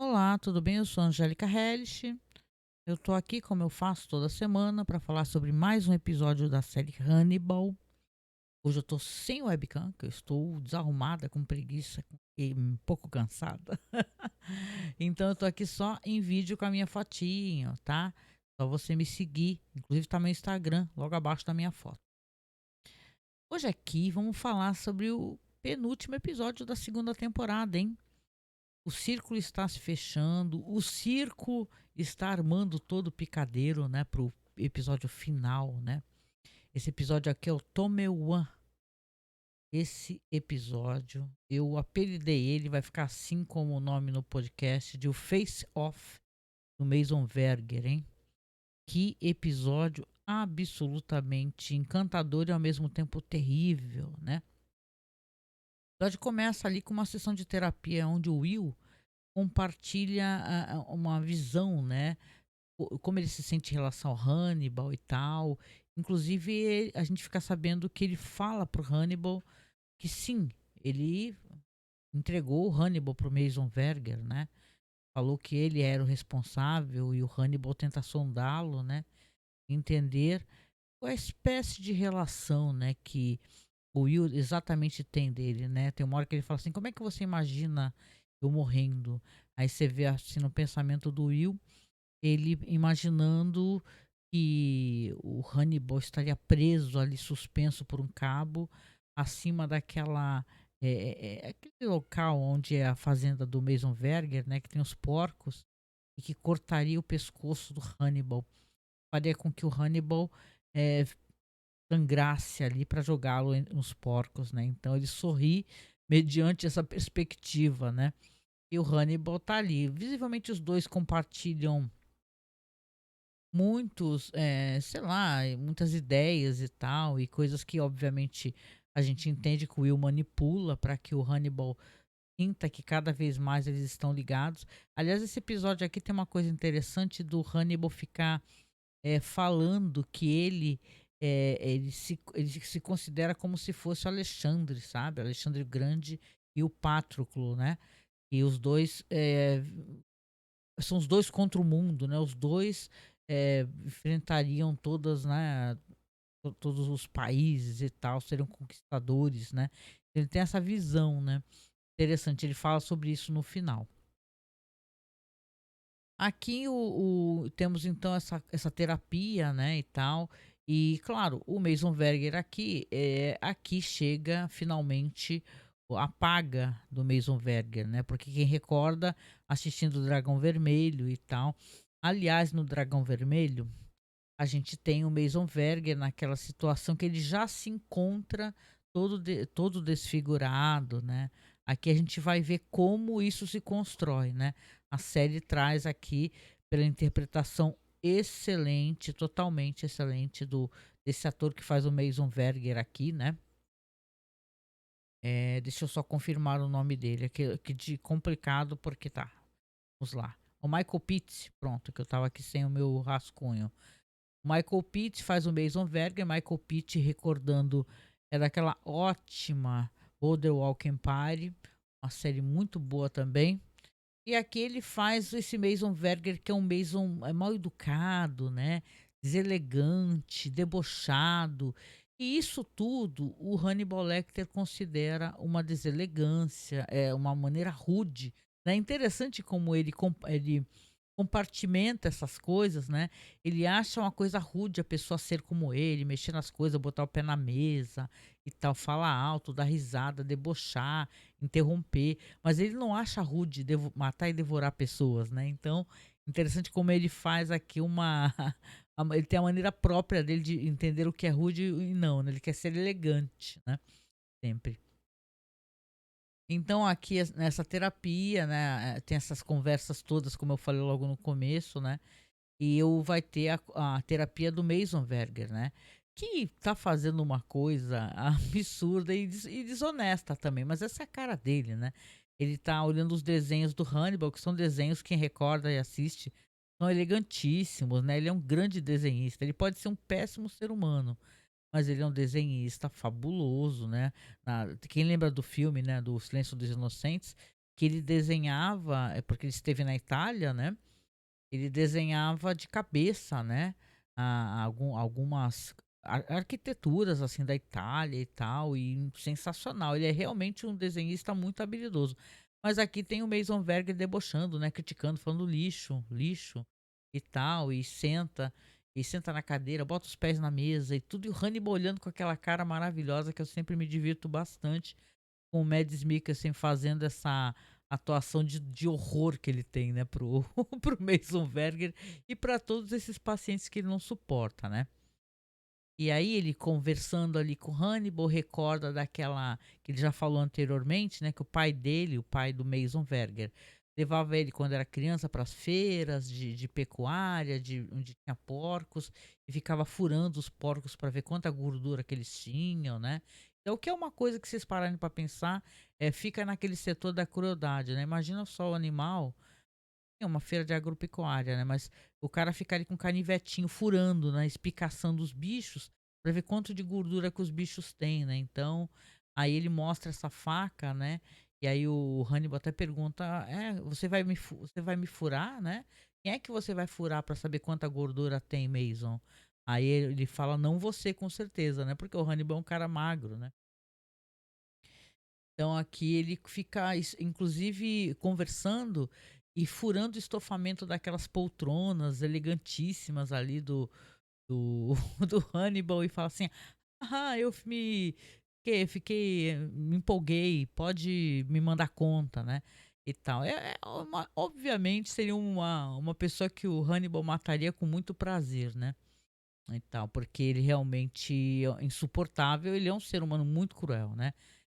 Olá, tudo bem? Eu sou a Angélica Hellish. Eu tô aqui, como eu faço toda semana, para falar sobre mais um episódio da série Hannibal. Hoje eu tô sem webcam, que eu estou desarrumada, com preguiça e um pouco cansada. Então eu tô aqui só em vídeo com a minha fotinho, tá? Só você me seguir. Inclusive tá meu Instagram, logo abaixo da minha foto. Hoje aqui vamos falar sobre o penúltimo episódio da segunda temporada, hein? O círculo está se fechando, o circo está armando todo o picadeiro, né, pro episódio final, né? Esse episódio aqui é o Tomewan. Esse episódio, eu apelidei ele, vai ficar assim como o nome no podcast, de o Face Off do Mason Verger, hein? Que episódio absolutamente encantador e ao mesmo tempo terrível, né? O episódio começa ali com uma sessão de terapia onde o Will compartilha uma visão, né? Como ele se sente em relação ao Hannibal e tal. Inclusive, a gente fica sabendo que ele fala pro Hannibal que sim, ele entregou o Hannibal pro Mason Verger, né? Falou que ele era o responsável e o Hannibal tenta sondá-lo, né? Entender qual é a espécie de relação, né, que o Will exatamente tem dele, né? Tem uma hora que ele fala assim: como é que você imagina eu morrendo? Aí você vê assim no pensamento do Will, ele imaginando que o Hannibal estaria preso ali, suspenso por um cabo, acima daquela. Aquele local onde é a fazenda do Mason Verger, né? Que tem os porcos, e que cortaria o pescoço do Hannibal. Faria com que o Hannibal eh, sangrasse ali para jogá-lo nos porcos, né? Então ele sorri mediante essa perspectiva, né? E o Hannibal tá ali. Visivelmente os dois compartilham muitos, sei lá, muitas ideias e tal, e coisas que obviamente a gente entende que o Will manipula para que o Hannibal sinta que cada vez mais eles estão ligados. Aliás, esse episódio aqui tem uma coisa interessante do Hannibal ficar falando que ele se considera como se fosse o Alexandre, sabe? Alexandre o Grande e o Pátroclo, né? E os dois são os dois contra o mundo, né? Os dois enfrentariam todas, né? Todos os países e tal, seriam conquistadores, né? Ele tem essa visão, né? Interessante, ele fala sobre isso no final. Aqui temos então essa terapia, né, e tal. E claro, o Mason Verger aqui chega finalmente a paga do Mason Verger, né? Porque quem recorda assistindo o Dragão Vermelho e tal. Aliás, no Dragão Vermelho, a gente tem o Mason Verger naquela situação que ele já se encontra todo desfigurado, né? Aqui a gente vai ver como isso se constrói, né? A série traz aqui, pela interpretação excelente, totalmente excelente desse ator que faz o Mason Verger aqui, né? Deixa eu só confirmar o nome dele, que de complicado porque tá. Vamos lá. O Michael Pitt, pronto, que eu tava aqui sem o meu rascunho. Michael Pitt faz o Mason Verger. Michael Pitt recordando é daquela ótima Other Walking Party, uma série muito boa também. E aqui ele faz esse Mason Verger que é um Mason mal educado, né? Deselegante, debochado. E isso tudo o Hannibal Lecter considera uma deselegância, uma maneira rude. É interessante como ele compartimenta essas coisas, né? Ele acha uma coisa rude a pessoa ser como ele, mexer nas coisas, botar o pé na mesa e tal, falar alto, dar risada, debochar, interromper, mas ele não acha rude matar e devorar pessoas, né? Então, interessante como ele faz aqui ele tem a maneira própria dele de entender o que é rude e não, né? Ele quer ser elegante, né? Sempre. Então aqui nessa terapia, né, tem essas conversas todas, como eu falei logo no começo, né? E eu vai ter a terapia do Mason Verger, né? Que tá fazendo uma coisa absurda e desonesta também, mas essa é a cara dele, né? Ele tá olhando os desenhos do Hannibal, que são desenhos, quem recorda e assiste, são elegantíssimos, né? Ele é um grande desenhista. Ele pode ser um péssimo ser humano, mas ele é um desenhista fabuloso, né? Quem lembra do filme, né? Do Silêncio dos Inocentes, que ele desenhava, porque ele esteve na Itália, né? Ele desenhava de cabeça, né, algumas arquiteturas, assim, da Itália e tal, e sensacional. Ele é realmente um desenhista muito habilidoso. Mas aqui tem o Mason Verger debochando, né, criticando, falando lixo, lixo e tal, e senta na cadeira, bota os pés na mesa e tudo, e o Hannibal olhando com aquela cara maravilhosa que eu sempre me divirto bastante com o Mads Mikkelsen fazendo essa atuação de horror que ele tem, né, pro, pro Mason Verger e para todos esses pacientes que ele não suporta, né. E aí ele conversando ali com Hannibal, recorda daquela que ele já falou anteriormente, né, que o pai dele, o pai do Mason Verger, levava ele quando era criança para as feiras de pecuária, de onde tinha porcos, e ficava furando os porcos para ver quanta gordura que eles tinham, né. Então, o que é uma coisa que vocês pararem para pensar, fica naquele setor da crueldade, né. Imagina só o animal, é uma feira de agropecuária, né, mas o cara fica ali com canivetinho furando, né, espicaçando os bichos para ver quanto de gordura que os bichos têm, né. Então, aí ele mostra essa faca, né, e aí o Hannibal até pergunta: você vai me furar, né? Quem é que você vai furar para saber quanta gordura tem, Mason?" Aí ele fala: "Não você, com certeza", né, porque o Hannibal é um cara magro, né. Então aqui ele fica inclusive conversando e furando o estofamento daquelas poltronas elegantíssimas ali do do Hannibal e fala assim: "Ah, me empolguei, pode me mandar conta, né, e tal". Obviamente seria uma pessoa que o Hannibal mataria com muito prazer, né, e tal, porque ele realmente é insuportável, ele é um ser humano muito cruel, né.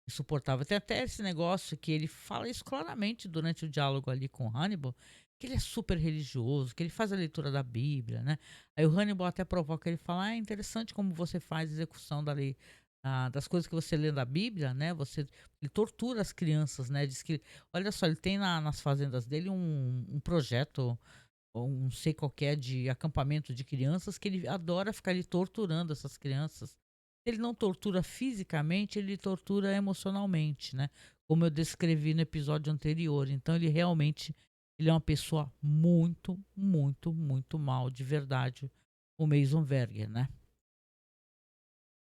Insuportável. Tem até esse negócio que ele fala isso claramente durante o diálogo ali com o Hannibal, que ele é super religioso, que ele faz a leitura da Bíblia, né. Aí o Hannibal até provoca, ele fala: "Ah, é interessante como você faz execução da lei, das coisas que você lê da Bíblia, né, ele tortura as crianças, né", diz que olha só, ele tem nas fazendas dele um projeto, ou um não sei qual que é, de acampamento de crianças, que ele adora ficar ali torturando essas crianças. Ele não tortura fisicamente, ele tortura emocionalmente, né, como eu descrevi no episódio anterior. Então ele é uma pessoa muito, muito, muito mal de verdade, o Mason Verger, né.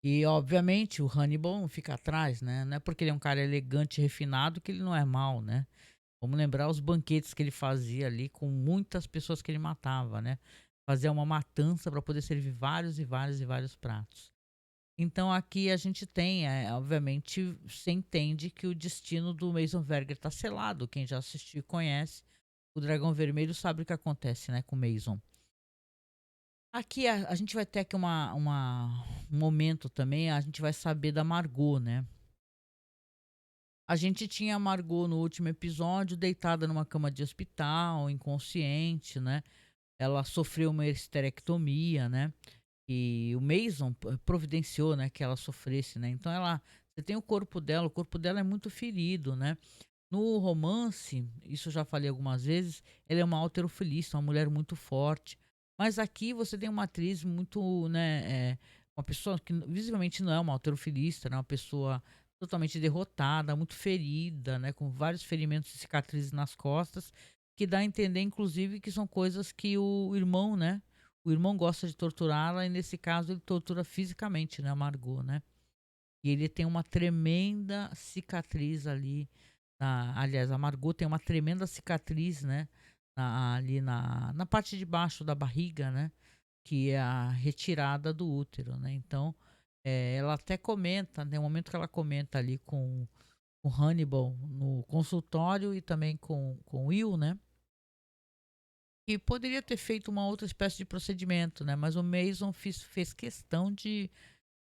E obviamente o Hannibal não fica atrás, né, não é porque ele é um cara elegante e refinado que ele não é mau, né. Vamos lembrar os banquetes que ele fazia ali com muitas pessoas que ele matava, né. Fazia uma matança para poder servir vários e vários e vários pratos. Então aqui a gente tem, obviamente, você entende que o destino do Mason Verger está selado. Quem já assistiu e conhece o Dragão Vermelho sabe o que acontece, né, com o Mason. Aqui a gente vai ter aqui um momento também, a gente vai saber da Margot, né. A gente tinha a Margot no último episódio deitada numa cama de hospital, inconsciente, né. Ela sofreu uma esterectomia, né, e o Mason providenciou, né, que ela sofresse, né. Então você tem o corpo dela é muito ferido, né. No romance, isso eu já falei algumas vezes, ela é uma halterofilista, uma mulher muito forte. Mas aqui você tem uma atriz muito, né, uma pessoa que visivelmente não é uma halterofilista, né, uma pessoa totalmente derrotada, muito ferida, né, com vários ferimentos e cicatrizes nas costas, que dá a entender, inclusive, que são coisas que o irmão, né, o irmão gosta de torturá-la e nesse caso ele tortura fisicamente, né, a Margot, né. E ele tem uma tremenda cicatriz ali, aliás, a Margot tem uma tremenda cicatriz, né, ali na parte de baixo da barriga, né, que é a retirada do útero, né. Então, ela até comenta, tem um momento que ela comenta ali com o Hannibal no consultório e também com o Will, né, e poderia ter feito uma outra espécie de procedimento, né, mas o Mason fez questão de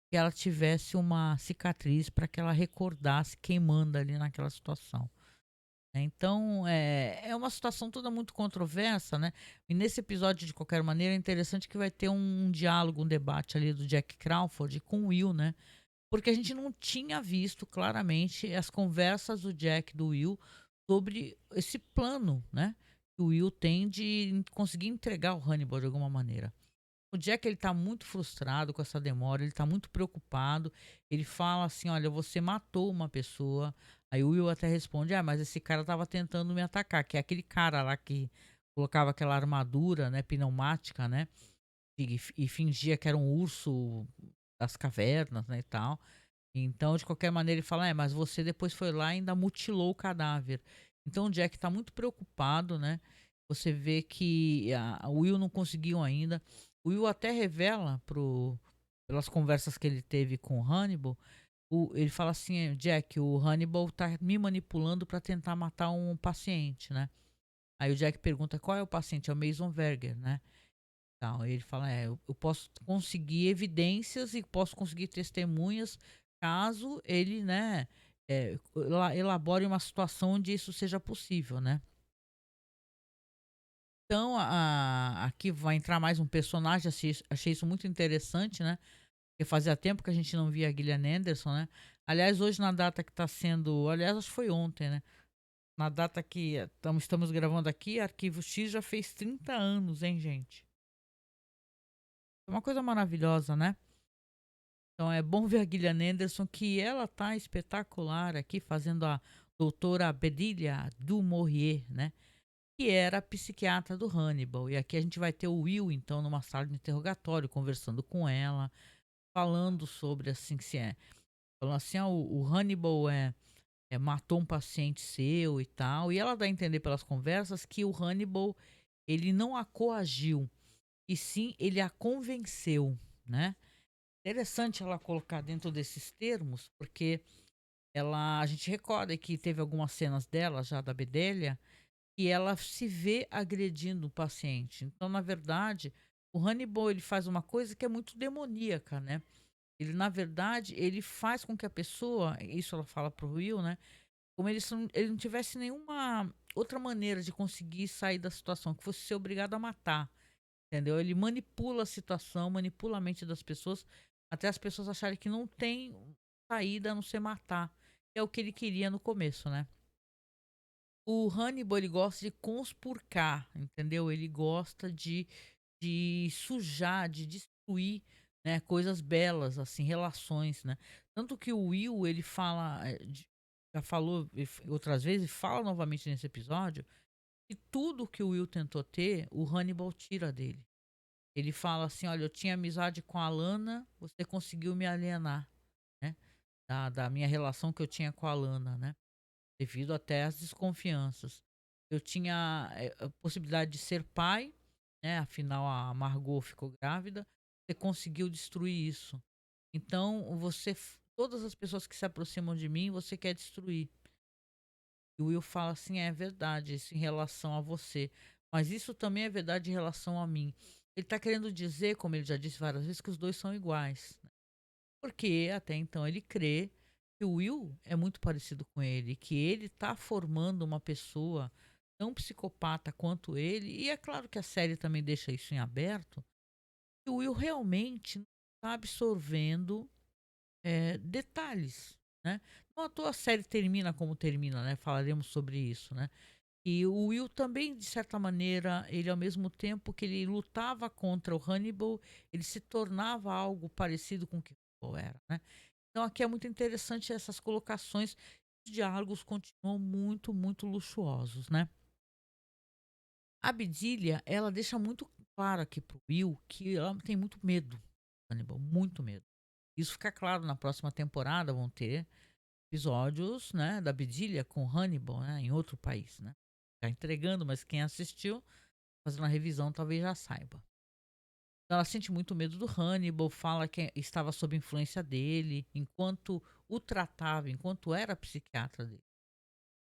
que ela tivesse uma cicatriz para que ela recordasse quem manda ali naquela situação, né. Então, é uma situação toda muito controversa, né, e nesse episódio, de qualquer maneira, é interessante que vai ter um diálogo, um debate ali do Jack Crawford com o Will, né, porque a gente não tinha visto claramente as conversas do Jack e do Will sobre esse plano, né, que o Will tem de conseguir entregar o Hannibal de alguma maneira. O Jack, ele tá muito frustrado com essa demora, ele tá muito preocupado. Ele fala assim: "Olha, você matou uma pessoa, Aí o Will até responde: "Ah, mas esse cara estava tentando me atacar", que é aquele cara lá que colocava aquela armadura, né, pneumática, né, e fingia que era um urso das cavernas, né, e tal. Então, de qualquer maneira, ele fala: "É, mas você depois foi lá e ainda mutilou o cadáver". Então o Jack está muito preocupado, né. Você vê que o Will não conseguiu ainda. O Will até revela pelas conversas que ele teve com o Hannibal, ele fala assim: Jack, o Hannibal tá me manipulando para tentar matar um paciente, né". Aí o Jack pergunta: "Qual é o paciente?". "É o Mason Verger, né". Tal, aí ele fala: eu posso conseguir evidências e posso conseguir testemunhas caso ele, né, elabore uma situação onde isso seja possível, né". Então aqui vai entrar mais um personagem, achei isso muito interessante, né, porque fazia tempo que a gente não via a Gillian Anderson, né. Aliás, hoje na data que está sendo, aliás, acho que foi ontem, né, na data que estamos gravando aqui, Arquivo X já fez 30 anos, hein, gente. É uma coisa maravilhosa, né. Então é bom ver a Gillian Anderson, que ela tá espetacular aqui, fazendo a doutora Bedelia du Maurier, né, que era a psiquiatra do Hannibal. E aqui a gente vai ter o Will, então, numa sala de interrogatório, conversando com ela, falando sobre, assim, que se é falando assim: "Ah, o Hannibal, matou um paciente seu e tal", e ela dá a entender pelas conversas que o Hannibal, ele não a coagiu, e sim ele a convenceu, né. Interessante ela colocar dentro desses termos, porque a gente recorda que teve algumas cenas dela, já da Bedelia, e ela se vê agredindo o paciente. Então, na verdade, o Hannibal, ele faz uma coisa que é muito demoníaca, né. Ele, na verdade, ele faz com que a pessoa, isso ela fala para o Will, né, como ele não tivesse nenhuma outra maneira de conseguir sair da situação, que fosse ser obrigado a matar. Entendeu? Ele manipula a situação, manipula a mente das pessoas, até as pessoas acharem que não tem saída a não ser matar. É o que ele queria no começo, né? O Hannibal, ele gosta de conspurcar, entendeu? Ele gosta de sujar, de destruir, né, coisas belas, assim, relações, né? Tanto que o Will, ele fala, já falou outras vezes, e fala novamente nesse episódio, que tudo que o Will tentou ter, o Hannibal tira dele. Ele fala assim: "Olha, eu tinha amizade com a Lana, você conseguiu me alienar, né, da minha relação que eu tinha com a Lana, né, devido até às desconfianças. Eu tinha, a possibilidade de ser pai, né, afinal a Margot ficou grávida, você conseguiu destruir isso. Então todas as pessoas que se aproximam de mim, você quer destruir". E o Will fala assim: "É verdade, isso em relação a você, mas isso também é verdade em relação a mim". Ele está querendo dizer, como ele já disse várias vezes, que os 2 são iguais, né. Porque até então ele crê que o Will é muito parecido com ele, que ele está formando uma pessoa tão psicopata quanto ele, e é claro que a série também deixa isso em aberto, que o Will realmente está absorvendo, detalhes, né. Não à toa a série termina como termina, né, falaremos sobre isso, né. E o Will também, de certa maneira, ele ao mesmo tempo que ele lutava contra o Hannibal, ele se tornava algo parecido com o que o Hannibal era, né. Então aqui é muito interessante essas colocações, os diálogos continuam muito, muito luxuosos, né. A Bedelia, ela deixa muito claro aqui para o Will que ela tem muito medo do Hannibal, muito medo. Isso fica claro na próxima temporada, vão ter episódios, né, da Bedelia com Hannibal, né, em outro país, né. Tá entregando, mas quem assistiu, fazendo a revisão, talvez já saiba. Então ela sente muito medo do Hannibal, fala que estava sob influência dele, enquanto o tratava, enquanto era psiquiatra dele.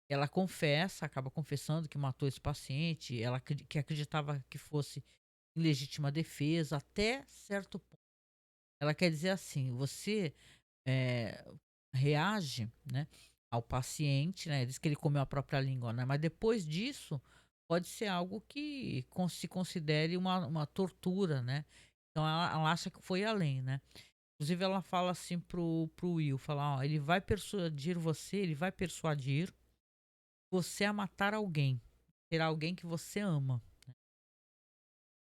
Ela confessa, acaba confessando que matou esse paciente, ela que acreditava que fosse em legítima defesa, até certo ponto. Ela quer dizer assim: você, eh, reage, né, ao paciente, né, diz que ele comeu a própria língua, né, mas depois disso, pode ser algo que se considere uma tortura, né. Então ela acha que foi além, né. Inclusive ela fala assim pro Will, fala: "Ó, ele vai persuadir você a matar alguém, ter alguém que você ama".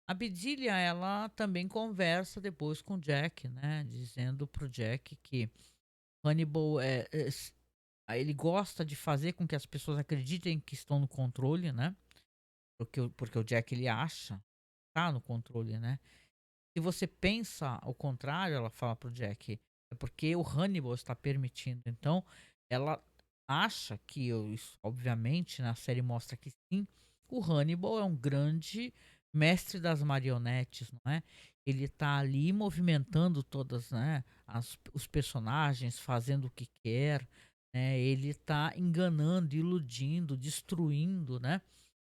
A Bedelia, ela também conversa depois com o Jack, né, dizendo pro Jack que Hannibal Aí ele gosta de fazer com que as pessoas acreditem que estão no controle, né? Porque o Jack ele acha que tá no controle, né? Se você pensa ao contrário, ela fala pro Jack, é porque o Hannibal está permitindo. Então, ela acha que, isso, obviamente, na série mostra que sim, o Hannibal é um grande mestre das marionetes, não é? Ele tá ali movimentando todas, né, os personagens, fazendo o que quer, né? Ele tá enganando, iludindo, destruindo, né?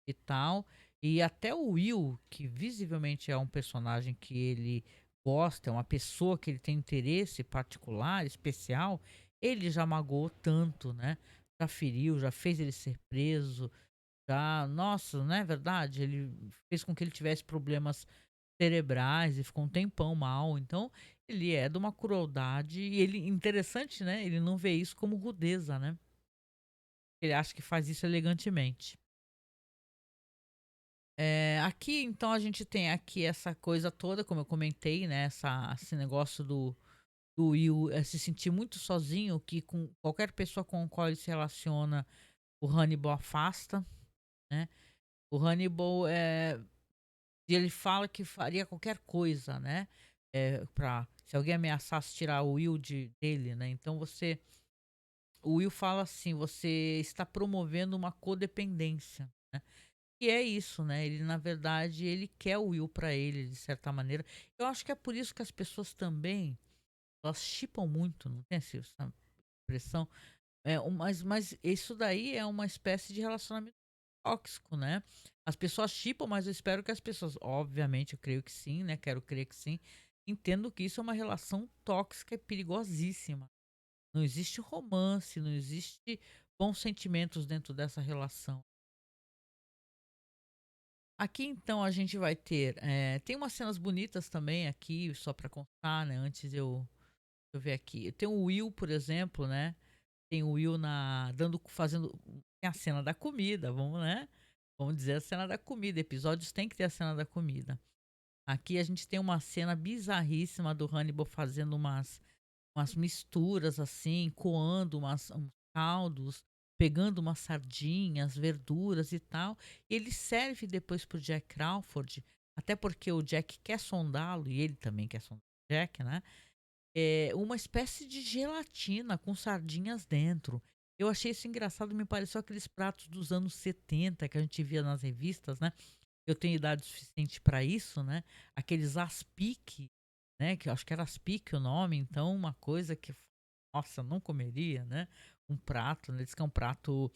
E tal. E até o Will, que visivelmente é um personagem que ele gosta, é uma pessoa que ele tem interesse particular, especial, ele já magoou tanto, né? Já feriu, já fez ele ser preso, já, nossa, não é verdade? Ele fez com que ele tivesse problemas cerebrais e ficou um tempão mal. Então, ele é de uma crueldade e ele, interessante, né? Ele não vê isso como rudeza, né? Ele acha que faz isso elegantemente. Aqui então a gente tem aqui essa coisa toda, como eu comentei, né, esse negócio do Will, se sentir muito sozinho, que com qualquer pessoa com a qual ele se relaciona, o Hannibal afasta, né. O Hannibal, ele fala que faria qualquer coisa, né, pra se alguém ameaçasse tirar o Will dele, né, então o Will fala assim: "Você está promovendo uma codependência", né. E é isso, né, ele na verdade ele quer o Will pra ele de certa maneira. Eu acho que é por isso que as pessoas também, elas shippam muito, não tem essa impressão? Mas isso daí é uma espécie de relacionamento tóxico, né. As pessoas shippam, mas eu espero que as pessoas, obviamente eu creio que sim, né, quero crer que sim, entendo que isso é uma relação tóxica e perigosíssima. Não existe romance, não existe bons sentimentos dentro dessa relação. Aqui então a gente vai ter, tem umas cenas bonitas também aqui, só para constar, né, antes eu ver aqui. Tem o Will, por exemplo, né, tem o Will na dando fazendo tem a cena da comida, vamos, né, vamos dizer a cena da comida, episódios tem que ter a cena da comida. Aqui a gente tem uma cena bizarríssima do Hannibal fazendo umas misturas, assim, coando uns caldos, pegando umas sardinhas, verduras e tal. E ele serve depois pro Jack Crawford, até porque o Jack quer sondá-lo e ele também quer sondar o Jack, né? Uma espécie de gelatina com sardinhas dentro. Eu achei isso engraçado, me pareceu aqueles pratos dos anos 70 que a gente via nas revistas, né? Eu tenho idade suficiente para isso, né, aqueles aspic, né, que eu acho que era aspic o nome, então uma coisa que, nossa, não comeria, né, um prato, né, diz que é um prato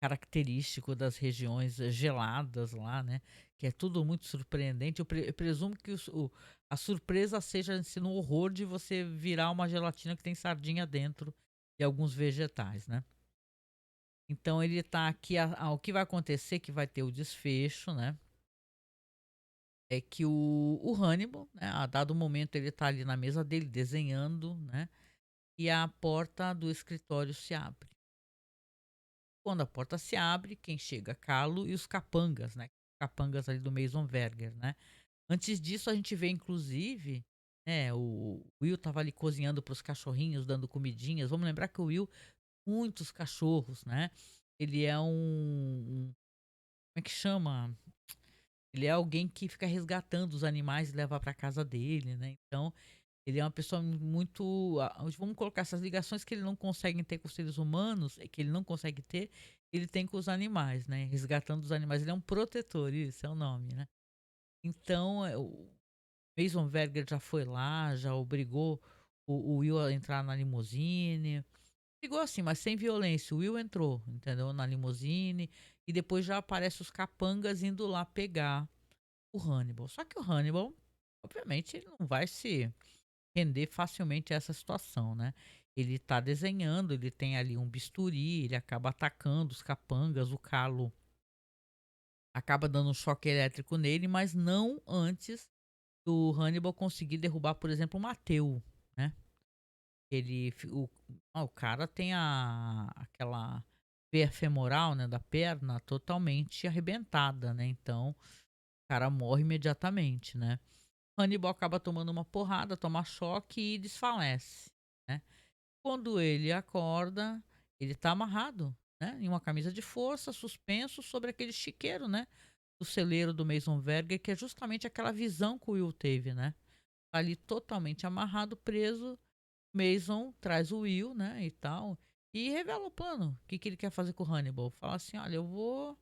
característico das regiões geladas lá, né, que é tudo muito surpreendente. Eu presumo que a surpresa seja esse no horror de você virar uma gelatina que tem sardinha dentro e alguns vegetais, né. Então ele tá aqui, o que vai acontecer, que vai ter o desfecho, né, é que o Hannibal, né, a dado momento ele tá ali na mesa dele desenhando, né, e a porta do escritório se abre. Quando a porta se abre, quem chega? Carlo e os capangas, né, capangas ali do Masonverger, né. Antes disso a gente vê inclusive, né, o Will estava ali cozinhando para os cachorrinhos, dando comidinhas. Vamos lembrar que o Will muitos cachorros, né. Ele é como é que chama? Ele é alguém que fica resgatando os animais e leva para casa dele, né, então ele é uma pessoa muito, vamos colocar essas ligações que ele não consegue ter com os seres humanos, que ele não consegue ter, ele tem com os animais, né, resgatando os animais. Ele é um protetor, isso é o nome, né. Então, o Masonverger já foi lá, já obrigou o Will a entrar na limusine. Brigou assim, mas sem violência. O Will entrou, entendeu, na limusine, e depois já aparece os capangas indo lá pegar o Hannibal. Só que o Hannibal, obviamente, ele não vai se render facilmente a essa situação, né. Ele tá desenhando, ele tem ali um bisturi, ele acaba atacando os capangas, o Carlo acaba dando um choque elétrico nele, mas não antes do Hannibal conseguir derrubar, por exemplo, o Mateu, né. Ele fi o cara tem aquela veia femoral, né, da perna totalmente arrebentada, né, então o cara morre imediatamente, né. Hannibal acaba tomando uma porrada, toma choque e desfalece, né. Quando ele acorda, Ele tá amarrado, né, em uma camisa de força, suspenso sobre aquele chiqueiro, né, do celeiro do Masonverger, que é justamente aquela visão que o Will teve, né. Tá ali totalmente amarrado, preso. Mason traz o Will, né, e tal, e revela o plano. O que que ele quer fazer com o Hannibal? Fala assim: "Olha, eu vou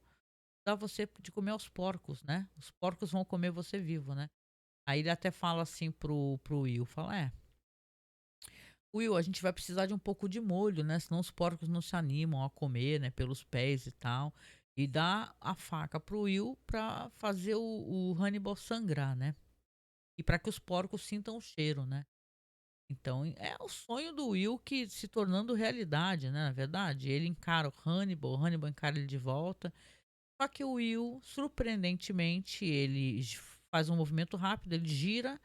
dar você de comer aos porcos, né, os porcos vão comer você vivo, né". Aí ele até fala assim pro Will, fala: Will, a gente vai precisar de um pouco de molho, né? Senão os porcos não se animam a comer, né? Pelos pés e tal. E dá a faca pro Will pra fazer o Hannibal sangrar, né? E para que os porcos sintam o cheiro, né? Então é o sonho do Will que se tornando realidade, né? Na verdade, ele encara o Hannibal encara ele de volta. Só que o Will, surpreendentemente, faz um movimento rápido, ele gira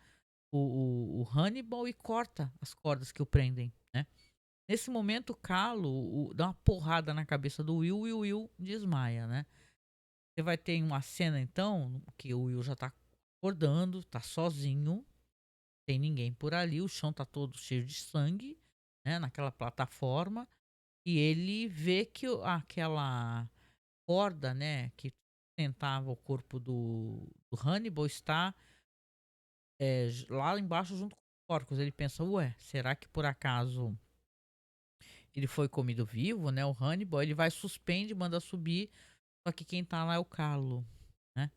o Hannibal e corta as cordas que o prendem, né? Nesse momento, o Calo dá uma porrada na cabeça do Will e o Will desmaia, né. Você vai ter uma cena então, que o Will já tá acordando, tá sozinho, tem ninguém por ali, o chão tá todo cheio de sangue, né, naquela plataforma, e ele vê que aquela corda, né, que sustentava o corpo do Hannibal está, lá embaixo junto com os porcos. Ele pensa: "Ué, será que por acaso ele foi comido vivo, né, o Hannibal", ele vai, suspende, manda subir, só que quem tá lá é o Carlo, né.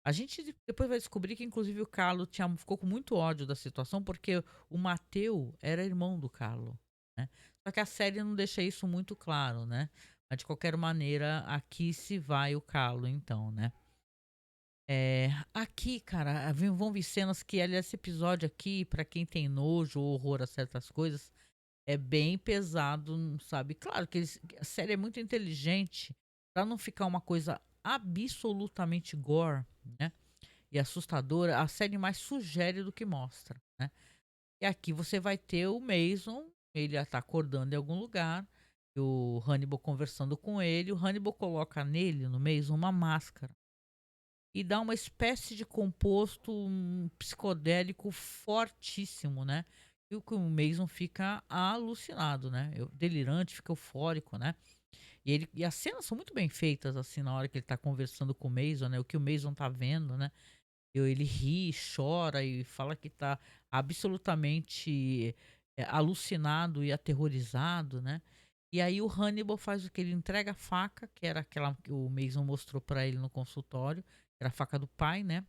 A gente depois vai descobrir que inclusive o Carlo ficou com muito ódio da situação, porque o Matteo era irmão do Carlo, né. Só que a série não deixa isso muito claro, né. Mas de qualquer maneira, aqui se vai o Carlo então, né. Aqui, cara, vão vir cenas que, aliás, esse episódio aqui, pra quem tem nojo ou horror a certas coisas, é bem pesado, sabe. Claro que a série é muito inteligente para não ficar uma coisa absolutamente gore, né, e assustadora, a série mais sugere do que mostra, né. E aqui você vai ter o Mason, ele já tá acordando em algum lugar, e o Hannibal conversando com ele, o Hannibal coloca nele, no Mason, uma máscara, e dá uma espécie de composto, psicodélico fortíssimo, né. E o que o Mason fica alucinado, né, delirante, fica eufórico, né. E as cenas são muito bem feitas, assim, na hora que ele tá conversando com o Mason, né, o que o Mason tá vendo, né. Ele ri, chora e fala que tá absolutamente, alucinado e aterrorizado, né. E aí o Hannibal faz o que Ele entrega a faca, que era aquela que o Mason mostrou pra ele no consultório, era a faca do pai, né,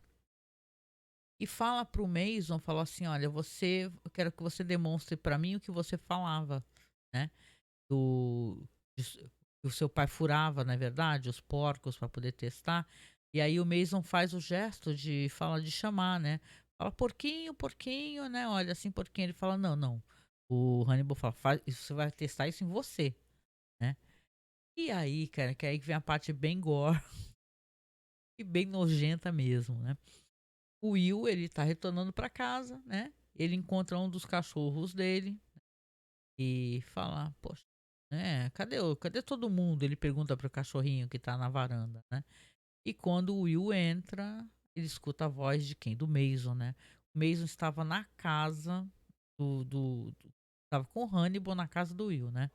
e fala para o Mason, falou assim: "Olha, eu quero que você demonstre pra mim o que você falava, né, do disso que o seu pai furava, não é verdade, os porcos para poder testar". E aí o Mason faz o gesto de chamar, né, fala: "Porquinho, porquinho", né, olha assim: "Porquinho", ele fala: "Não, não". O Hannibal fala: "Faz isso, você vai testar isso em você", né. E aí, cara, que aí que vem a parte bem gore e bem nojenta mesmo, né. O Will, ele tá retornando para casa, né, ele encontra um dos cachorros dele e fala: "Poxa, cadê todo mundo?", ele pergunta para o cachorrinho que tá na varanda, né. E quando o Will entra, ele escuta a voz de quem? Do Mason, né. O Mason estava na casa estava com o Hannibal na casa do Will, né.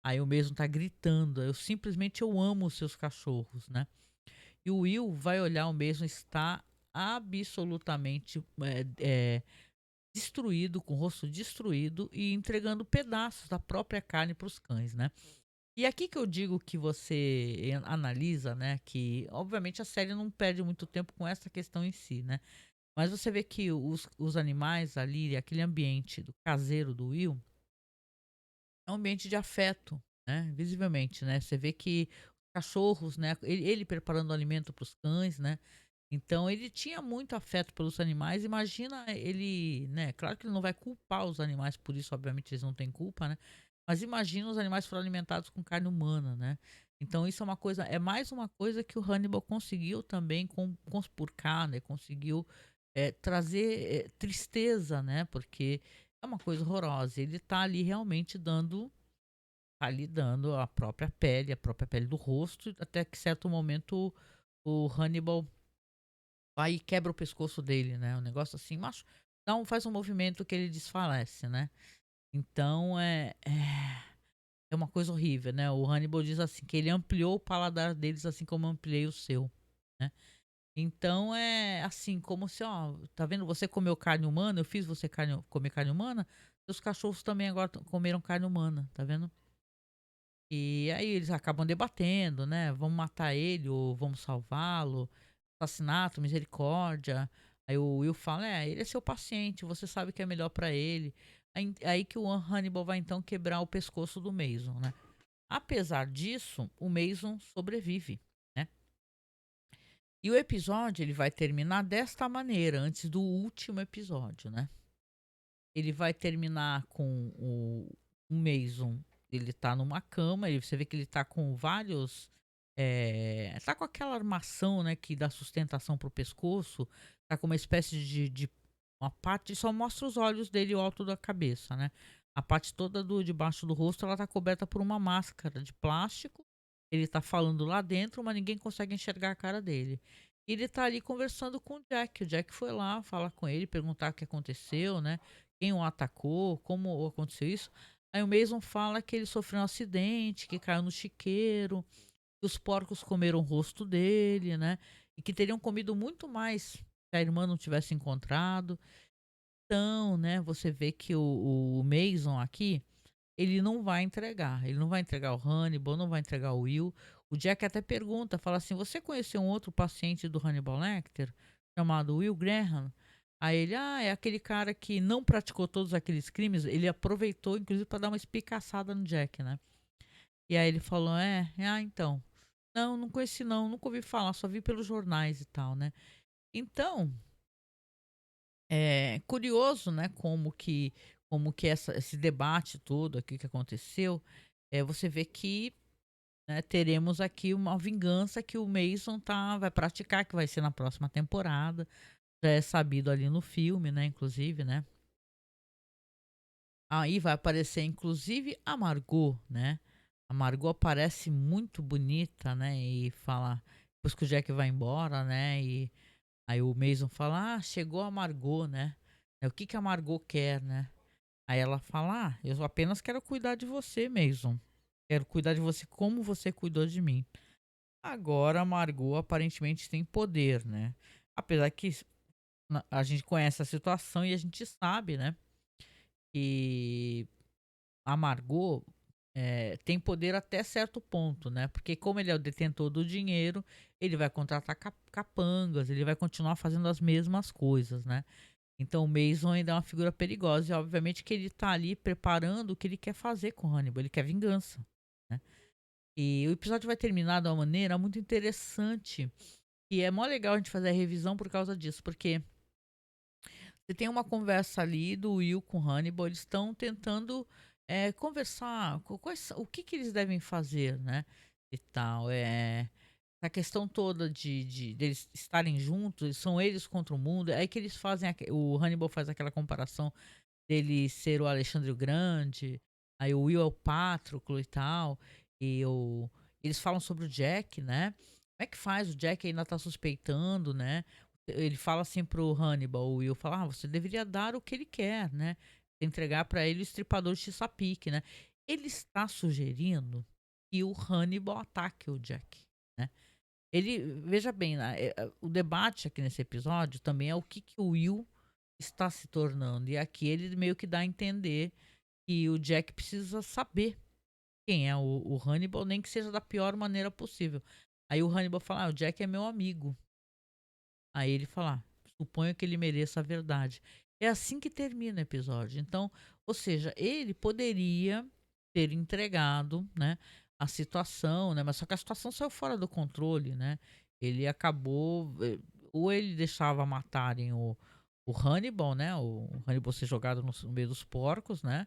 Aí o Mason tá gritando: Eu amo os seus cachorros", né. E o Will vai olhar, o Mason está absolutamente, destruído, com o rosto destruído e entregando pedaços da própria carne para os cães, né. E aqui que eu digo que você analisa, né, que obviamente a série não perde muito tempo com essa questão em si, né. Mas você vê que os animais ali, aquele ambiente do caseiro do Will, é um ambiente de afeto, né, visivelmente, né. Você vê que cachorros, né, ele preparando alimento para os cães, né. Então ele tinha muito afeto pelos animais, imagina ele, né, claro que ele não vai culpar os animais por isso, obviamente eles não têm culpa, né, mas imagina os animais foram alimentados com carne humana, né. Então isso é mais uma coisa que o Hannibal conseguiu também conspurcar, né, conseguiu, trazer, tristeza, né, porque é uma coisa horrorosa, ele tá ali realmente dando a própria pele do rosto, até que certo momento o Hannibal vai e quebra o pescoço dele, né, um negócio assim, faz um movimento que ele desfalece, né. Então é uma coisa horrível, né. O Hannibal diz assim, que ele ampliou o paladar deles, assim como eu ampliei o seu, né. Então é assim, como se: "Ó, tá vendo, você comeu carne humana, eu fiz você comer carne humana, seus cachorros também agora comeram carne humana, tá vendo?". E aí eles acabam debatendo, né, vamos matar ele ou vamos salvá-lo, assassinato, misericórdia. Aí o Will fala: "É, ele é seu paciente, você sabe o que é melhor pra ele". Aí que o Hannibal vai então quebrar o pescoço do Mason, né. Apesar disso, o Mason sobrevive, né. E o episódio ele vai terminar desta maneira, antes do último episódio, né. Ele vai terminar com o Mason, ele tá numa cama, e você vê que ele tá com vários, tá com aquela armação, né, que dá sustentação para o pescoço, tá com uma espécie de uma parte só mostra os olhos dele e o alto da cabeça, né. A parte toda do debaixo do rosto, ela tá coberta por uma máscara de plástico, ele tá falando lá dentro, mas ninguém consegue enxergar a cara dele. E ele tá ali conversando com o Jack foi lá falar com ele, perguntar o que aconteceu, né, quem o atacou, como aconteceu isso. Aí o Mason fala que ele sofreu um acidente, que caiu no chiqueiro, que os porcos comeram o rosto dele, né, e que teriam comido muito mais se a irmã não tivesse encontrado. Então, né, você vê que o Mason aqui, ele não vai entregar o Hannibal, não vai entregar o Will. O Jack até pergunta, fala assim: "Você conheceu um outro paciente do Hannibal Lecter, chamado Will Graham?". Aí ele: "Ah, é aquele cara que não praticou todos aqueles crimes". Ele aproveitou, inclusive, para dar uma espicaçada no Jack, né. E aí ele falou: então. Não, não conheci não, nunca ouvi falar, só vi pelos jornais e tal, né". Então, é curioso, né, como que esse debate todo aqui que aconteceu, você vê que, né, teremos aqui uma vingança que o Mason vai praticar, que vai ser na próxima temporada. Já é sabido ali no filme, né, inclusive, né. Aí vai aparecer inclusive a Margot, né. A Margot aparece muito bonita, né, e fala depois que o Jack vai embora, né, e aí o Mason fala: "Ah, chegou a Margot, né. O que que a Margot quer, né?". Aí ela fala: "Ah, eu apenas quero cuidar de você, Mason. Quero cuidar de você como você cuidou de mim". Agora a Margot aparentemente tem poder, né. Apesar que a gente conhece a situação e a gente sabe, né, que a Margot, tem poder até certo ponto, né, porque como ele é o detentor do dinheiro, ele vai contratar capangas, ele vai continuar fazendo as mesmas coisas, né. Então o Mason ainda é uma figura perigosa e obviamente que ele tá ali preparando o que ele quer fazer com o Hannibal, ele quer vingança, né. E o episódio vai terminar de uma maneira muito interessante, e é mó legal a gente fazer a revisão por causa disso, porque você tem uma conversa ali do Will com o Hannibal, eles estão tentando, conversar o que que eles devem fazer, né, e tal. A questão toda de deles estarem juntos, são eles contra o mundo, é aí que eles fazem o Hannibal faz aquela comparação dele ser o Alexandre o Grande, aí o Will é o Patroclo e tal, e eles falam sobre o Jack, né. Como é que faz? O Jack ainda tá suspeitando, né. Ele fala assim pro Hannibal, o Will fala: "Ah, você deveria dar o que ele quer, né, entregar pra ele o estripador de Chesapeake, né". Ele está sugerindo que o Hannibal ataque o Jack, né. Ele veja bem, né, o debate aqui nesse episódio também é o que que o Will está se tornando, e aqui ele meio que dá a entender que o Jack precisa saber quem é o Hannibal, nem que seja da pior maneira possível. Aí o Hannibal fala: "Ah, o Jack é meu amigo". Aí ele fala: "Suponho que ele mereça a verdade". É assim que termina o episódio. Então, ou seja, ele poderia ter entregado, né, a situação, né, mas só que a situação saiu fora do controle, né. Ele acabou, ou ele deixava matarem o Hannibal, né, o Hannibal ser jogado no meio dos porcos, né.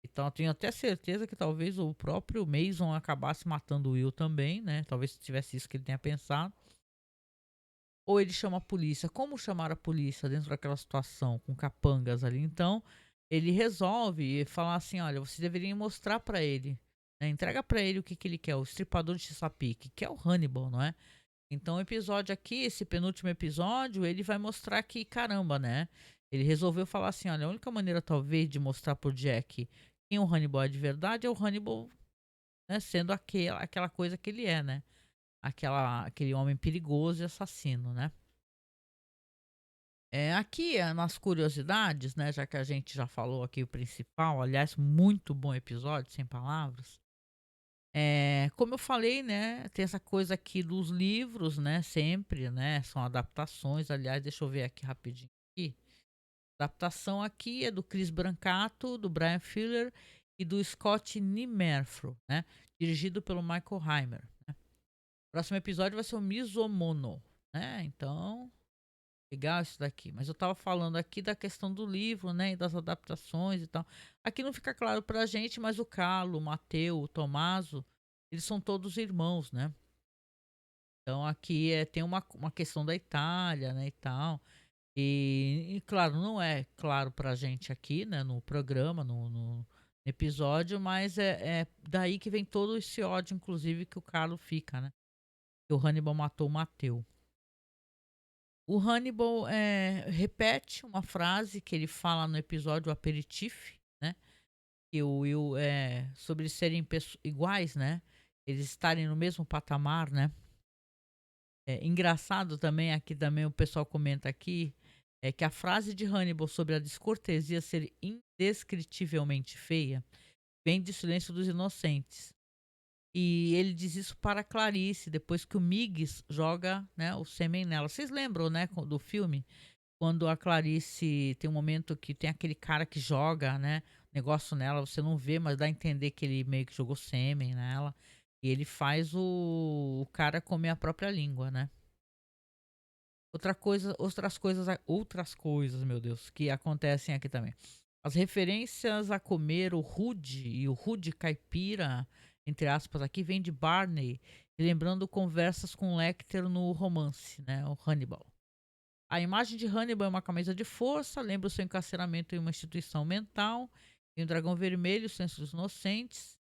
Então eu tenho até certeza que talvez o próprio Mason acabasse matando o Will também, né, talvez tivesse isso que ele tenha pensado. Ou ele chama a polícia. Como chamar a polícia dentro daquela situação, com capangas ali? Então, ele resolve falar assim: "Olha, você deveria mostrar pra ele, né, entrega pra ele o que que ele quer, o estripador de Chesapeake, que é o Hannibal, não é?". Então o episódio aqui, esse penúltimo episódio, ele vai mostrar que, caramba, né, ele resolveu falar assim: "Olha, a única maneira talvez de mostrar pro Jack quem o Hannibal é de verdade, é o Hannibal né, sendo aquela coisa que ele é, né? Aquele homem perigoso e assassino, né? Aqui, nas curiosidades, né, já que a gente já falou aqui o principal, aliás, muito bom episódio, sem palavras. Como eu falei, né, tem essa coisa aqui dos livros, né, sempre, né, são adaptações. Aliás, deixa eu ver aqui rapidinho aqui. A adaptação aqui é do Chris Brancato, do Brian Fuller e do Scott Nimerfro, né, dirigido pelo Michael Heimer. O próximo episódio vai ser o Misomono, né, então legal isso daqui. Mas eu estava falando aqui da questão do livro, né, e das adaptações e tal. Aqui não fica claro pra gente, mas o Carlo, o Matteo, o Tommaso, eles são todos irmãos, né? Então aqui tem uma questão da Itália, né, e tal. E claro, não é claro pra gente aqui, né, no programa, no episódio, mas é daí que vem todo esse ódio, inclusive, que o Carlo fica, né? Que o Hannibal matou o Matteo. O Hannibal repete uma frase que ele fala no episódio Aperitif, né? Que o Will sobre eles serem iguais, né? Eles estarem no mesmo patamar, né? Engraçado também, aqui também o pessoal comenta aqui, que a frase de Hannibal sobre a descortesia ser indescritivelmente feia vem de Silêncio dos Inocentes. E ele diz isso para Clarice, depois que o Miggs joga, né, o sêmen nela. Vocês lembram, né, do filme? Quando a Clarice tem um momento que tem aquele cara que joga, né, negócio nela, você não vê, mas dá a entender que ele meio que jogou sêmen nela. E ele faz o cara comer a própria língua, né? Outras coisas, meu Deus, que acontecem aqui também. As referências a comer o rude e o rude caipira, entre aspas, aqui vem de Barney, lembrando conversas com Lecter no romance, né, o Hannibal. A imagem de Hannibal é uma camisa de força, lembra o seu encarceramento em uma instituição mental, e um dragão vermelho, o senso dos inocentes.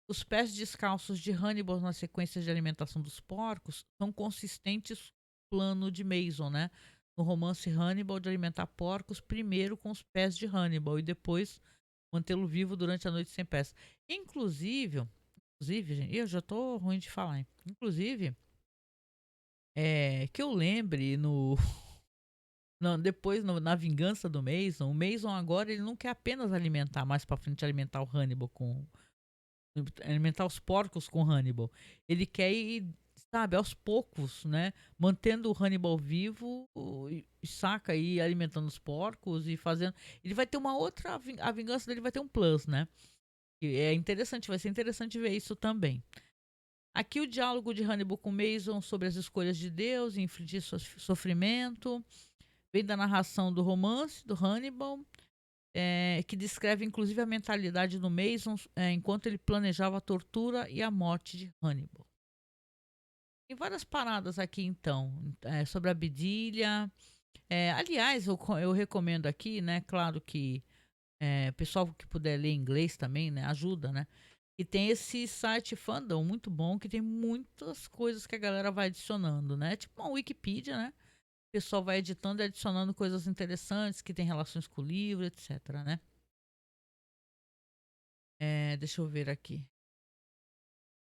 Os pés descalços de Hannibal na sequência de alimentação dos porcos são consistentes com o plano de Mason, né? No romance Hannibal, de alimentar porcos primeiro com os pés de Hannibal e depois mantê-lo vivo durante a noite sem pés. Inclusive, gente, eu já tô ruim de falar, hein? Inclusive, que eu lembre no não, depois na vingança do Mason, o Mason agora ele não quer apenas alimentar mais pra frente alimentar o Hannibal com alimentar os porcos com Hannibal. Ele quer ir, sabe, aos poucos, né? Mantendo o Hannibal vivo, saca, e alimentando os porcos e fazendo. Ele vai ter uma outra. A vingança dele vai ter um plus, né? E é interessante, vai ser interessante ver isso também. Aqui o diálogo de Hannibal com Mason sobre as escolhas de Deus e infligir sofrimento. Vem da narração do romance do Hannibal, que descreve inclusive a mentalidade do Mason enquanto ele planejava a tortura e a morte de Hannibal. Tem várias paradas aqui então, sobre a Bidilha. Aliás, eu recomendo aqui, né? Claro que pessoal que puder ler inglês também, né? Ajuda, né? E tem esse site Fandom muito bom que tem muitas coisas que a galera vai adicionando, né? Tipo uma Wikipedia, né? O pessoal vai editando e adicionando coisas interessantes que tem relações com o livro, etc, né? Deixa eu ver aqui.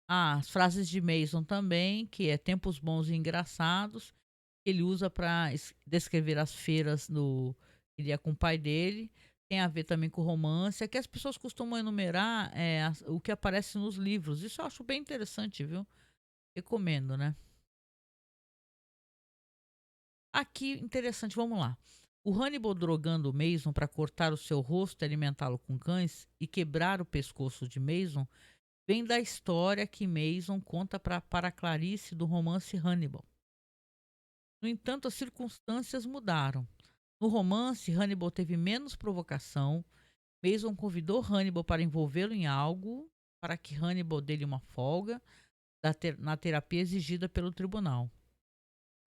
As frases de Mason também, que é tempos bons e engraçados. Ele usa para descrever as feiras ele ia com o pai dele. Tem a ver também com romance. Aqui as pessoas costumam enumerar o que aparece nos livros. Isso eu acho bem interessante, viu? Recomendo, né? Aqui, interessante, vamos lá. O Hannibal drogando o Mason para cortar o seu rosto e alimentá-lo com cães e quebrar o pescoço de Mason vem da história que Mason conta para Clarice do romance Hannibal. No entanto, as circunstâncias mudaram. No romance, Hannibal teve menos provocação. Mason convidou Hannibal para envolvê-lo em algo para que Hannibal dê-lhe uma folga na terapia exigida pelo tribunal.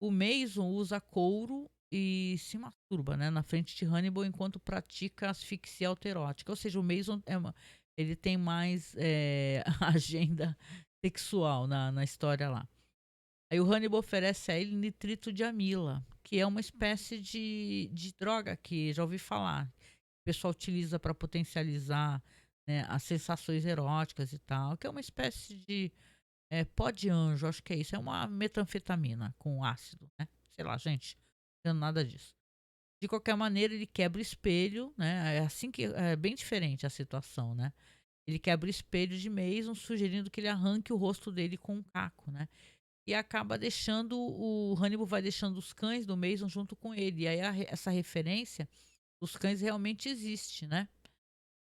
O Mason usa couro e se masturba, né, na frente de Hannibal enquanto pratica asfixia autoerótica. Ou seja, o Mason ele tem mais agenda sexual na história lá. Aí o Hannibal oferece a ele nitrito de amila, que é uma espécie de droga que já ouvi falar. O pessoal utiliza para potencializar né, as sensações eróticas e tal, que é uma espécie de pó de anjo, acho que é isso, é uma metanfetamina com ácido, né? Sei lá, gente, não entendo nada disso. De qualquer maneira, ele quebra o espelho, né? É assim que é bem diferente a situação, né? Ele quebra o espelho de Mason, sugerindo que ele arranque o rosto dele com um caco, né? E acaba deixando o Hannibal vai deixando os cães do Mason junto com ele. E aí essa referência dos cães realmente existe, né?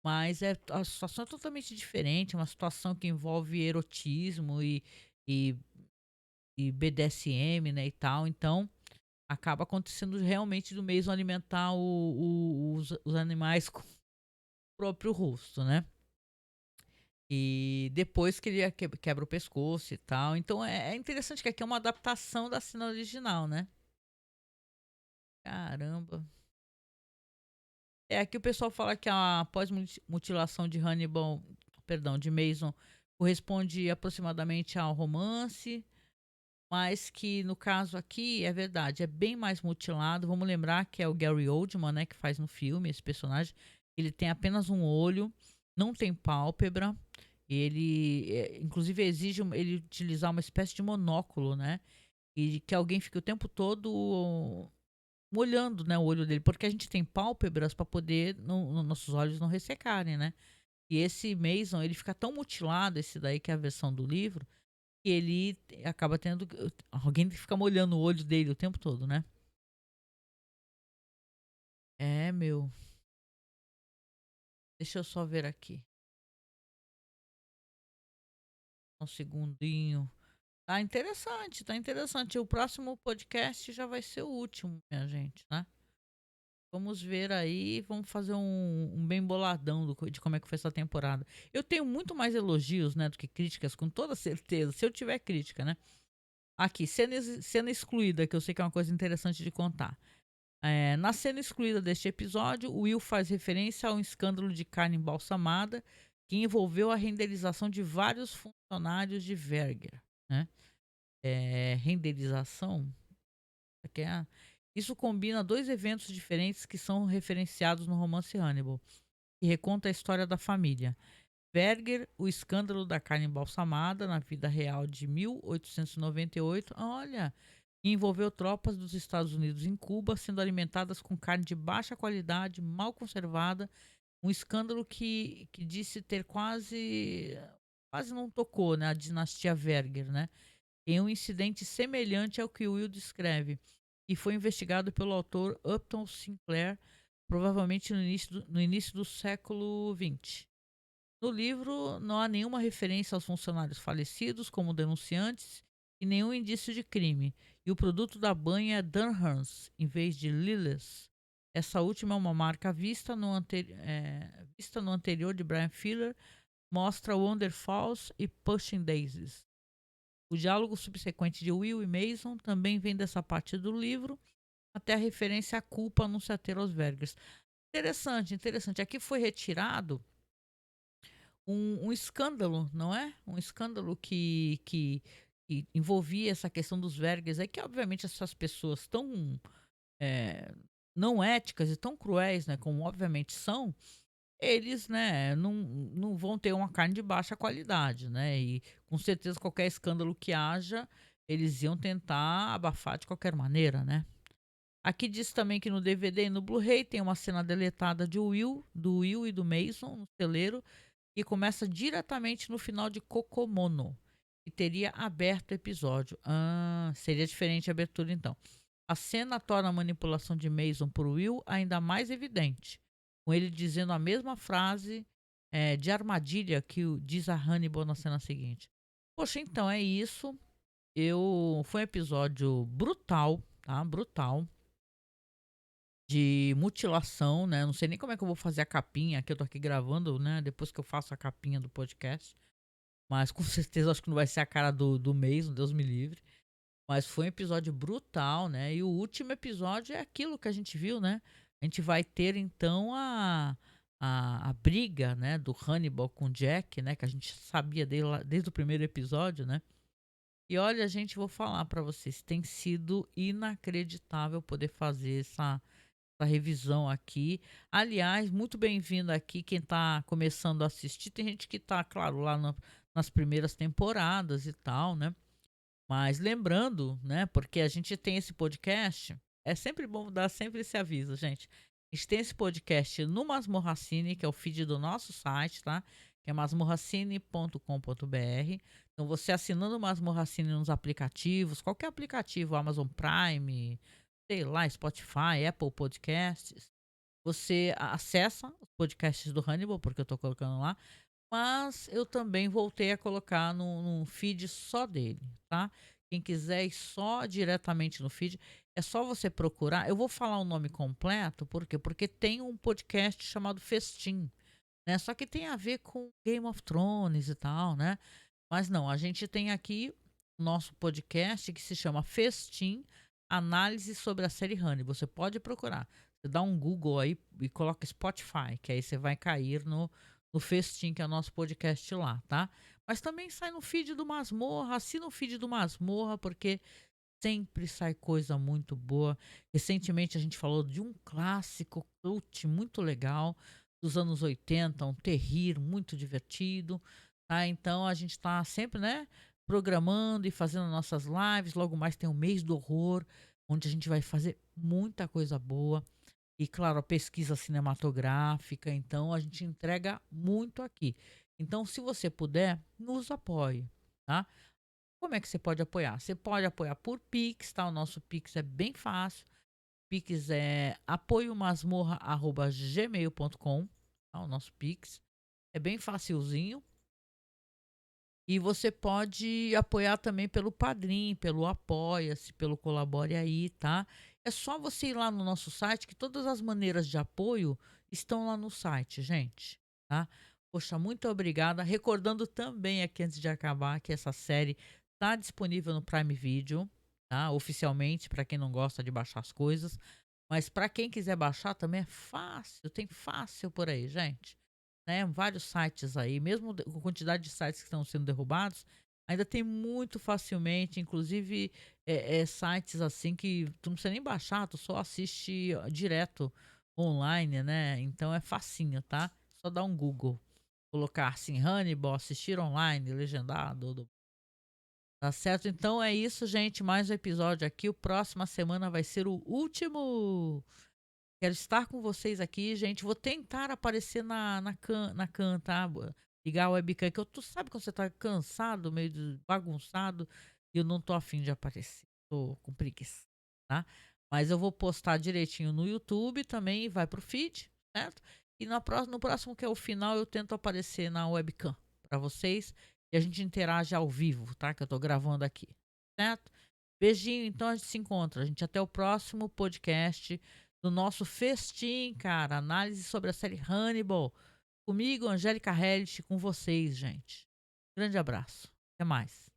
Mas a situação é totalmente diferente, é uma situação que envolve erotismo e, e BDSM, né, e tal. Então, acaba acontecendo realmente do Mason alimentar os animais com o próprio rosto, né? E depois que ele quebra o pescoço e tal. Então é interessante que aqui é uma adaptação da cena original, né? Caramba. É, aqui o pessoal fala que a pós-mutilação de Hannibal, perdão, de Mason, corresponde aproximadamente ao romance, mas que no caso aqui é verdade, é bem mais mutilado. Vamos lembrar que é o Gary Oldman, né, que faz no filme esse personagem. Ele tem apenas um olho, não tem pálpebra. Ele, inclusive, exige ele utilizar uma espécie de monóculo, né? E que alguém fique o tempo todo molhando, né, o olho dele, porque a gente tem pálpebras para poder nossos olhos não ressecarem, né? E esse Mason, ele fica tão mutilado, esse daí que é a versão do livro, que ele acaba tendo alguém que fica molhando o olho dele o tempo todo, né? É, meu. Deixa eu só ver aqui. Um segundinho. Tá interessante, tá interessante. O próximo podcast já vai ser o último, minha gente, né? Vamos ver aí, vamos fazer um bem boladão de como é que foi essa temporada. Eu tenho muito mais elogios, né, do que críticas, com toda certeza, se eu tiver crítica, né? Aqui, cena excluída, que eu sei que é uma coisa interessante de contar. Na cena excluída deste episódio, Will faz referência a um escândalo de carne embalsamada que envolveu a renderização de vários funcionários de Verger, né? Renderização? Aqui isso combina dois eventos diferentes que são referenciados no romance Hannibal, que reconta a história da família. Verger, o escândalo da carne embalsamada na vida real de 1898, olha, envolveu tropas dos Estados Unidos em Cuba sendo alimentadas com carne de baixa qualidade, mal conservada, um escândalo que disse ter quase não tocou, né, a dinastia Verger, né, em um incidente semelhante ao que Will descreve, e foi investigado pelo autor Upton Sinclair, provavelmente no início do século XX. No livro, não há nenhuma referência aos funcionários falecidos como denunciantes e nenhum indício de crime, e o produto da banha é Dunhams, em vez de Lilles. Essa última é uma marca vista no anterior de Brian Fuller, mostra Wonder Falls e Pushing Daisies. O diálogo subsequente de Will e Mason também vem dessa parte do livro, até a referência à culpa anunciateira aos Vergers. Interessante, interessante. Aqui foi retirado um escândalo, não é? Um escândalo que envolvia essa questão dos Vergers. É que, obviamente, essas pessoas tão é, não éticas e tão cruéis, né, como obviamente são, eles, né, não vão ter uma carne de baixa qualidade, né? E com certeza qualquer escândalo que haja, eles iam tentar abafar de qualquer maneira, né? Aqui diz também que no DVD e no Blu-ray tem uma cena deletada do Will e do Mason no celeiro, e começa diretamente no final de Kokomono, que teria aberto o episódio. Ah, seria diferente a abertura então. A cena torna a manipulação de Mason por Will ainda mais evidente, com ele dizendo a mesma frase de armadilha que diz a Hannibal na cena seguinte. Poxa, então é isso. Foi um episódio brutal, tá? Brutal. De mutilação, né? Não sei nem como é que eu vou fazer a capinha, que eu tô aqui gravando, né? Depois que eu faço a capinha do podcast. Mas com certeza acho que não vai ser a cara do mês, Deus me livre. Mas foi um episódio brutal, né? E o último episódio é aquilo que a gente viu, né? A gente vai ter então a briga, né? Do Hannibal com o Jack, né? Que a gente sabia desde o primeiro episódio, né? E olha, gente, vou falar pra vocês, tem sido inacreditável poder fazer essa revisão aqui. Aliás, muito bem-vindo aqui quem está começando a assistir. Tem gente que está, claro, lá nas primeiras temporadas e tal, né? Mas lembrando, né, porque a gente tem esse podcast, é sempre bom dar sempre esse aviso, gente. A gente tem esse podcast no Masmorracine, que é o feed do nosso site, tá? Que é masmorracine.com.br. Então, você assinando o Masmorracine nos aplicativos, qualquer aplicativo, Amazon Prime, sei lá, Spotify, Apple Podcasts, você acessa os podcasts do Hannibal, porque eu estou colocando lá, mas eu também voltei a colocar num feed só dele, tá? Quem quiser ir só diretamente no feed, é só você procurar. Eu vou falar o nome completo, por quê? Porque tem um podcast chamado Festim, né? Só que tem a ver com Game of Thrones e tal, né? Mas não, a gente tem aqui o nosso podcast que se chama Festim, Análise sobre a série Honey. Você pode procurar. Você dá um Google aí e coloca Spotify, que aí você vai cair no Festim, que é o nosso podcast lá, tá? Mas também sai no feed do Masmorra, assina o feed do Masmorra, porque sempre sai coisa muito boa. Recentemente a gente falou de um clássico cult muito legal dos anos 80, um terrir muito divertido, tá? Então a gente está sempre, né, programando e fazendo nossas lives. Logo mais tem o mês do horror, onde a gente vai fazer muita coisa boa. E claro, a pesquisa cinematográfica, então a gente entrega muito aqui. Então, se você puder, nos apoie, tá? Como é que você pode apoiar? Você pode apoiar por Pix, tá? O nosso Pix é bem fácil. Pix é apoiomasmorra@gmail.com, tá? O nosso Pix é bem facilzinho. E você pode apoiar também pelo Padrim, pelo Apoia-se, pelo Colabore Aí, tá? É só você ir lá no nosso site, que todas as maneiras de apoio estão lá no site, gente, tá? Poxa, muito obrigada. Recordando também aqui antes de acabar que essa série tá disponível no Prime Video, tá? Oficialmente, para quem não gosta de baixar as coisas. Mas para quem quiser baixar também é fácil, tem fácil por aí, gente, né? Vários sites aí, mesmo com a quantidade de sites que estão sendo derrubados, ainda tem muito facilmente, inclusive sites assim que tu não precisa nem baixar, tu só assiste direto online, né? Então é facinho, tá? Só dar um Google, colocar assim, Hannibal, assistir online, legendado, tá certo? Então é isso, gente. Mais um episódio aqui. O próxima semana vai ser o último. Quero estar com vocês aqui, gente. Vou tentar aparecer na can, tá? Ligar a webcam, que tu sabe quando você tá cansado, meio bagunçado, e eu não tô afim de aparecer. Tô com preguiça, tá? Mas eu vou postar direitinho no YouTube também, vai pro feed, certo? E no próximo, que é o final, eu tento aparecer na webcam para vocês e a gente interage ao vivo, tá? Que eu tô gravando aqui, certo? Beijinho, então a gente se encontra. A gente até o próximo podcast do nosso festim, cara. Análise sobre a série Hannibal. Comigo, Angélica Hellish, com vocês, gente. Grande abraço. Até mais.